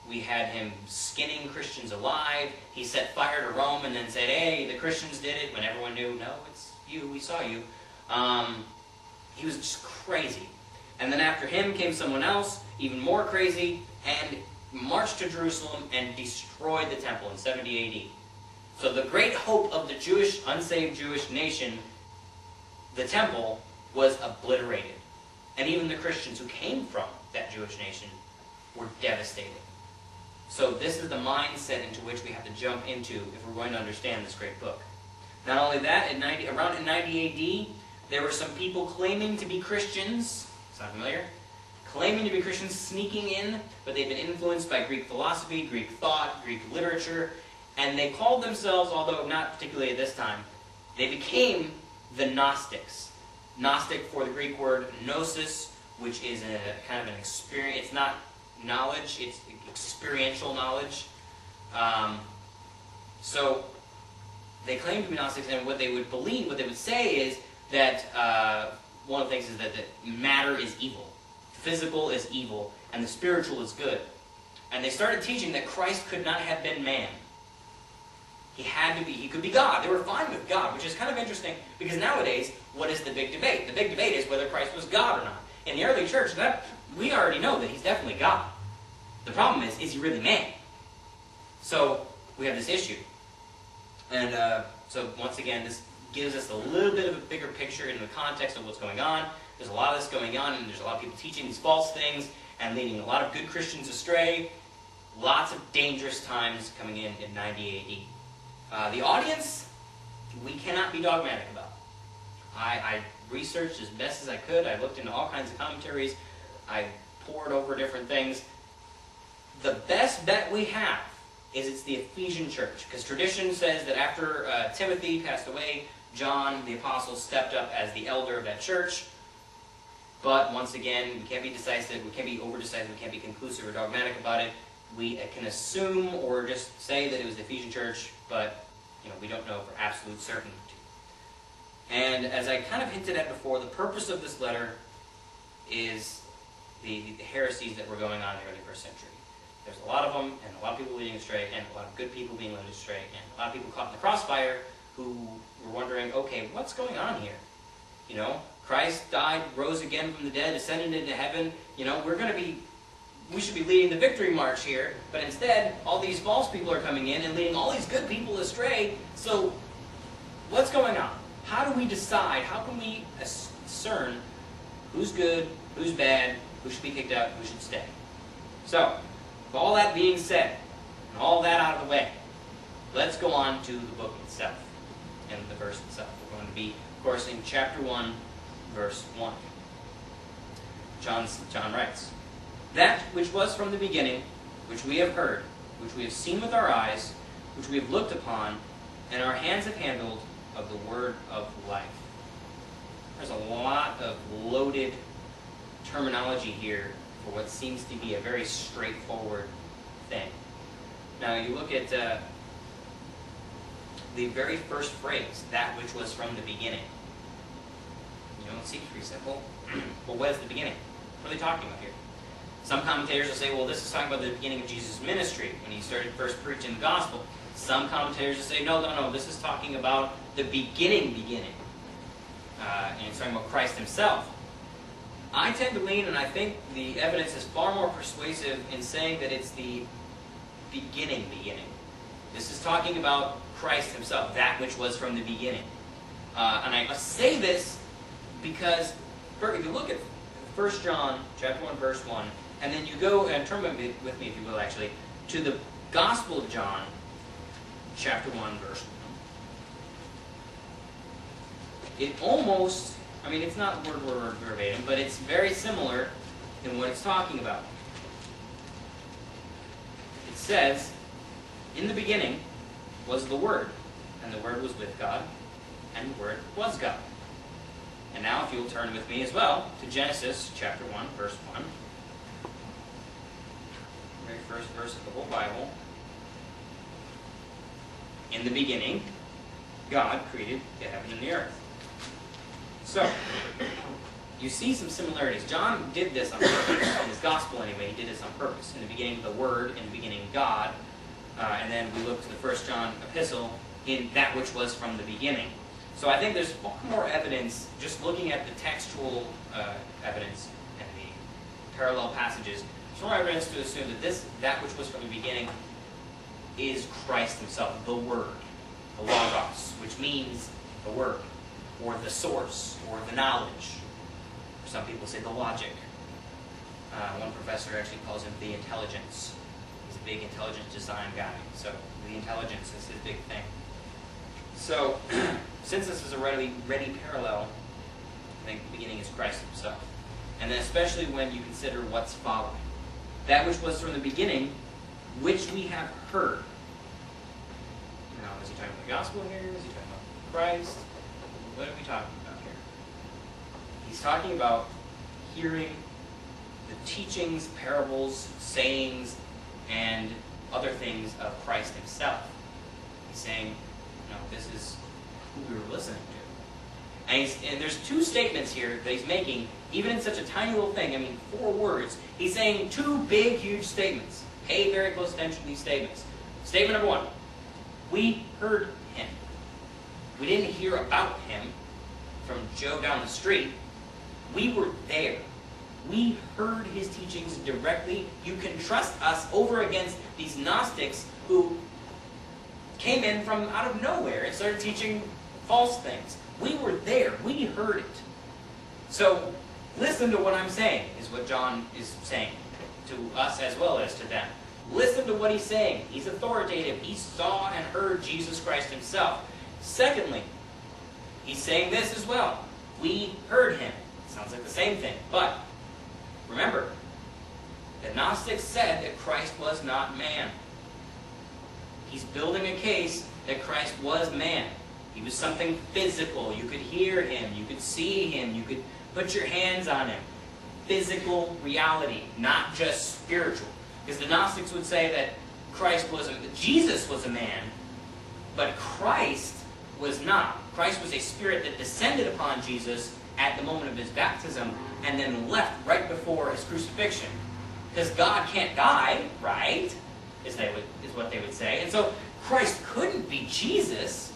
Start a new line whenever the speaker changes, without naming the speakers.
We had him skinning Christians alive. He set fire to Rome and then said, hey, the Christians did it, when everyone knew, no, it's you, we saw you. He was just crazy. And then after him came someone else, even more crazy, and marched to Jerusalem and destroyed the temple in 70 AD. So the great hope of the Jewish, unsaved Jewish nation, the temple, was obliterated. And even the Christians who came from that Jewish nation were devastated. So this is the mindset into which we have to jump into if we're going to understand this great book. Not only that, around in 90 AD, there were some people claiming to be Christians. Sound familiar? Claiming to be Christians, sneaking in, but they've been influenced by Greek philosophy, Greek thought, Greek literature, and they called themselves, although not particularly at this time, they became the Gnostics. Gnostic for the Greek word gnosis, which is a kind of an experience. It's not knowledge, it's experiential knowledge. So they claim to be Gnostics, and what they would believe, what they would say is that one of the things is that matter is evil, physical is evil, and the spiritual is good. And they started teaching that Christ could not have been man. He could be God. They were fine with God, which is kind of interesting, because nowadays, what is the big debate? The big debate is whether Christ was God or not. In the early church, we already know that he's definitely God. The problem is he really man? So we have this issue. And so once again, this gives us a little bit of a bigger picture in the context of what's going on. There's a lot of this going on, and there's a lot of people teaching these false things and leading a lot of good Christians astray. Lots of dangerous times coming in 90 AD. The audience, we cannot be dogmatic about. I researched as best as I could. I looked into all kinds of commentaries. I pored over different things. The best bet we have is it's the Ephesian church, because tradition says that after Timothy passed away, John the Apostle stepped up as the elder of that church. But once again, we can't be decisive, we can't be over-decisive, we can't be conclusive or dogmatic about it. We can assume or just say that it was the Ephesian church, but we don't know for absolute certainty. And as I kind of hinted at before, the purpose of this letter is the heresies that were going on in the early first century. There's a lot of them, and a lot of people leading astray, and a lot of good people being led astray, and a lot of people caught in the crossfire who were wondering, okay, what's going on here? Christ died, rose again from the dead, ascended into heaven. We should be leading the victory march here, but instead, all these false people are coming in and leading all these good people astray. So, what's going on? How do we decide? How can we discern who's good, who's bad, who should be kicked out, who should stay? So, with all that being said, and all that out of the way, let's go on to the book itself, and the verse itself. We're going to be, of course, in chapter 1, verse 1. John writes, "That which was from the beginning, which we have heard, which we have seen with our eyes, which we have looked upon, and our hands have handled of the word of life." There's a lot of loaded terminology here for what seems to be a very straightforward thing. Now you look at the very first phrase, "that which was from the beginning." It seems pretty simple. Well, what is the beginning? What are they talking about here? Some commentators will say, well, this is talking about the beginning of Jesus' ministry, when he started first preaching the gospel. Some commentators will say, no, this is talking about the beginning. And it's talking about Christ himself. I tend to lean, and I think the evidence is far more persuasive in saying that it's the beginning. This is talking about Christ himself, that which was from the beginning. And I must say this because if you look at 1 John chapter 1, verse 1, and then you go, and turn with me, if you will, actually, to the Gospel of John, chapter 1, verse 1. It almost, it's not word for word verbatim, but it's very similar in what it's talking about. It says, "In the beginning was the Word, and the Word was with God, and the Word was God." And now, if you'll turn with me as well to Genesis chapter 1, verse 1. Very first verse of the whole Bible. "In the beginning, God created the heaven and the earth." So, you see some similarities. John did this on purpose. In his gospel, anyway, he did this on purpose. In the beginning, the Word. In the beginning, God. And then we look to the 1 John epistle, in that which was from the beginning. So I think there's far more evidence, just looking at the textual evidence and the parallel passages, there's more evidence to assume that that which was from the beginning is Christ himself, the Word, the Logos, which means the Word, or the source, or the knowledge. Some people say the logic. One professor actually calls him the intelligence. He's a big intelligence design guy, so the intelligence is his big thing. So, since this is a ready parallel, I think the beginning is Christ himself. And then especially when you consider what's following. That which was from the beginning, which we have heard. Now, is he talking about the gospel here? Is he talking about Christ? What are we talking about here? He's talking about hearing the teachings, parables, sayings, and other things of Christ himself. He's saying, this is who we were listening to. And there's two statements here that he's making, even in such a tiny little thing, 4 words. He's saying 2 big, huge statements. Pay very close attention to these statements. Statement number 1, we heard him. We didn't hear about him from Joe down the street. We were there. We heard his teachings directly. You can trust us over against these Gnostics who came in from out of nowhere and started teaching false things. We were there. We heard it. So, listen to what I'm saying, is what John is saying to us as well as to them. Listen to what he's saying. He's authoritative. He saw and heard Jesus Christ himself. Secondly, he's saying this as well. We heard him. Sounds like the same thing. But, remember, the Gnostics said that Christ was not man. He's building a case that Christ was man. He was something physical. You could hear him. You could see him. You could put your hands on him. Physical reality, not just spiritual. Because the Gnostics would say that Jesus was a man, but Christ was not. Christ was a spirit that descended upon Jesus at the moment of his baptism and then left right before his crucifixion. Because God can't die, right? Is what they would say. And so Christ couldn't be Jesus